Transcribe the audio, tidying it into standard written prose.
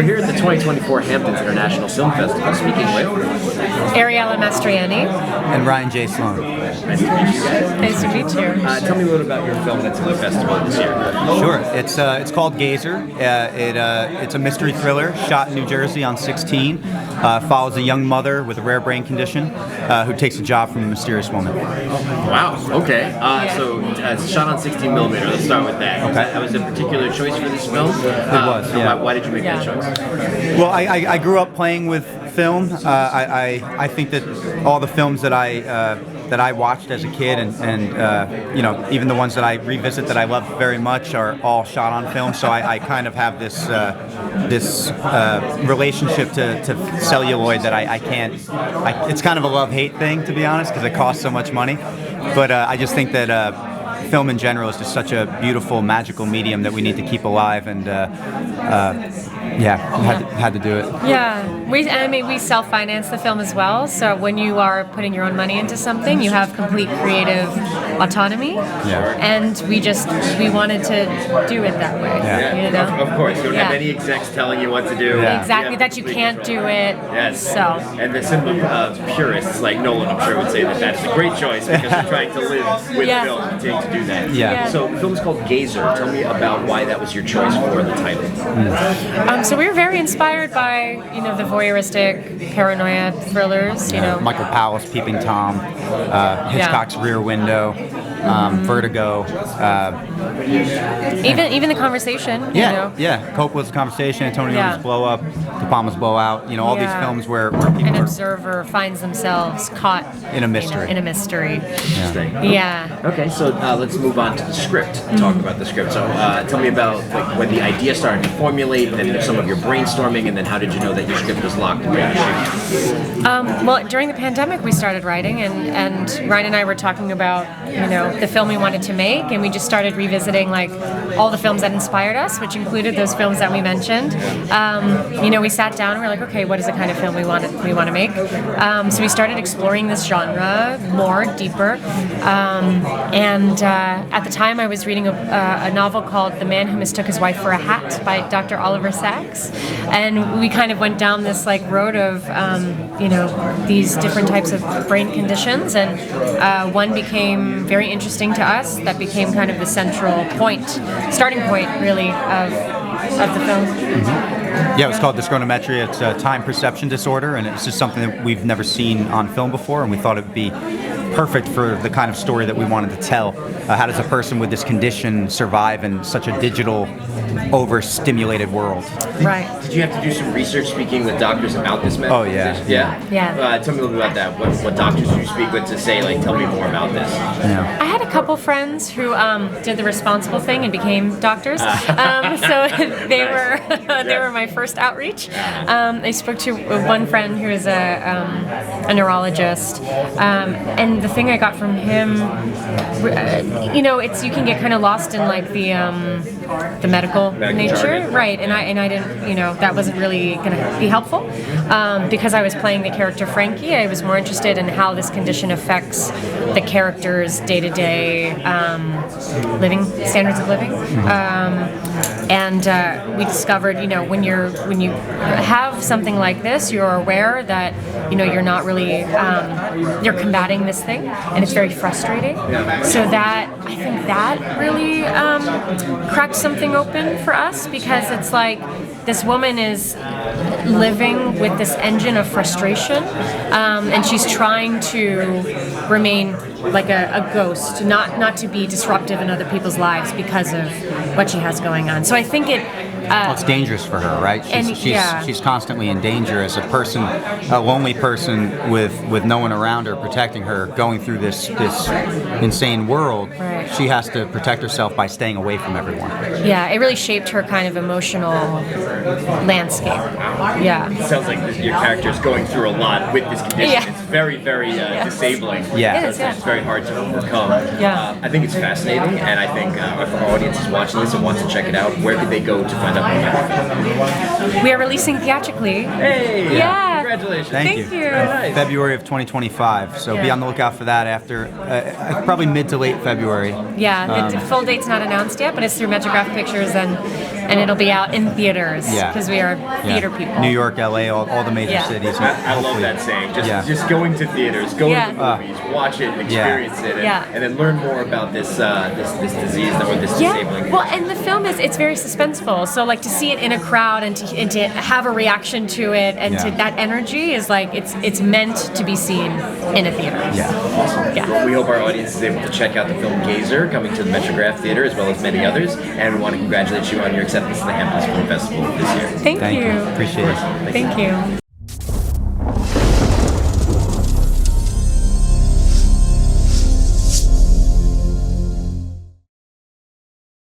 We're here at the 2024 Hamptons International Film Festival, speaking with Ariella Mastroianni. And Ryan J. Sloan. Nice to meet you guys. Nice to meet you. Tell me a little about your film that's in the festival this year. Sure. It's called Gazer. It's a mystery thriller shot in New Jersey on 16. Follows a young mother with a rare brain condition who takes a job from a mysterious woman. Wow. Okay. So it's shot on 16 millimeter. Let's start with that. Okay. That was a particular choice for this film. It was. Yeah. Why did you make that choice? Well, I grew up playing with film. I think that all the films that I watched as a kid, and you know, even the ones that I revisit that I love very much, are all shot on film. So I kind of have this relationship to celluloid that I can't. It's kind of a love-hate thing, to be honest, because it costs so much money. But I just think that film in general is just such a beautiful, magical medium that we need to keep alive, and had to do it. Yeah, we self-finance the film as well. So when you are putting your own money into something, you have complete creative autonomy. Yeah. And we wanted to do it that way. Yeah. You know? Of course, you don't have any execs telling you what to do. Yeah. Exactly, that you can't do it. Yes. So. And the simple purists like Nolan, I'm sure, would say that that's a great choice because we're trying to live with film and to do that. Yeah. So the film's called Gazer. Tell me about why that was your choice for the title. So we were very inspired by, the voyeuristic paranoia thrillers, Michael Powell's Peeping Tom, Hitchcock's Rear Window, Vertigo. Even The Conversation. Coppola's Conversation, Antonio's Blow Up, De Palma's Blowout. All these films where people an observer finds themselves caught in a mystery. Yeah. Okay, so let's move on to the script. Talk about the script. So tell me about when the idea started to formulate, then some of your brainstorming, and then how did you know that your script was locked and ready to shoot? Well, during the pandemic, we started writing, and Ryan and I were talking about the film we wanted to make, and we just started revisiting all the films that inspired us, which included those films that we mentioned. We sat down and we were like, okay, what is the kind of film we want to make? So we started exploring this genre more, deeper. And at the time, I was reading a novel called The Man Who Mistook His Wife for a Hat by Dr. Oliver Sacks, and we kind of went down this road of these different types of brain conditions, and one became very interesting to us. That became kind of the central starting point, really, of the film. Yeah, it was called Dyschronometry. It's a time perception disorder, and it's just something that we've never seen on film before, and we thought it would be perfect for the kind of story that we wanted to tell. How does a person with this condition survive in such a digital, overstimulated world? Right. Did you have to do some research speaking with doctors about this medical condition? Yeah. Tell me a little bit about that. What doctors do you speak with to say, tell me more about this? Yeah. I had a couple friends who did the responsible thing and became doctors. So they were my first outreach. I spoke to one friend who is a neurologist, and the thing I got from him, it's you can get kind of lost in the medical nature, jargon. right? And I didn't, that wasn't really going to be helpful because I was playing the character Frankie. I was more interested in how this condition affects the character's day-to-day living standards of living, and we discovered, when you have something like this, you're aware that you're not really you're combating this thing, and it's very frustrating. So that I think that really cracked something open for us, because it's this woman is living with this engine of frustration, and she's trying to remain like a ghost, not to be disruptive in other people's lives because of what she has going on. So I think it's dangerous for her, right? She's constantly in danger as a person, a lonely person with no one around her protecting her, going through this insane world. Right. She has to protect herself by staying away from everyone. Yeah, it really shaped her kind of emotional landscape. Yeah. It sounds like your character is going through a lot with this condition. Yeah. It's very, very disabling. Yeah. It's very hard to overcome. Yeah. I think it's fascinating, and I think if our audience is watching this and wants to check it out, where could they go to find out more about it? We are releasing theatrically. Hey! Yeah, Congratulations. Thank Thank you. you. Nice. February of 2025. So be Yeah. on the lookout for that after probably mid to late February. Yeah, the full date's not announced yet, but it's through Metrograph Pictures, and it'll be out in theaters Yeah. because we are theater people. New York, LA, all the major Yeah. cities. I love that saying. Just going to theaters, go Yeah. to the movies, watch it, experience it, and then learn more about this this disease or this disabling. Well, and the film it's very suspenseful. So like to see it in a crowd and to have a reaction to it and to that energy is like it's meant to be seen in a theater. Yeah. Awesome. Yeah. Well, we hope our audience is able to check out the film Gazer coming to the Metrograph Theater as well as many others, and we want to congratulate you on your acceptance to the Hamptons Film Festival this year. Thank you. Appreciate it. Thank you.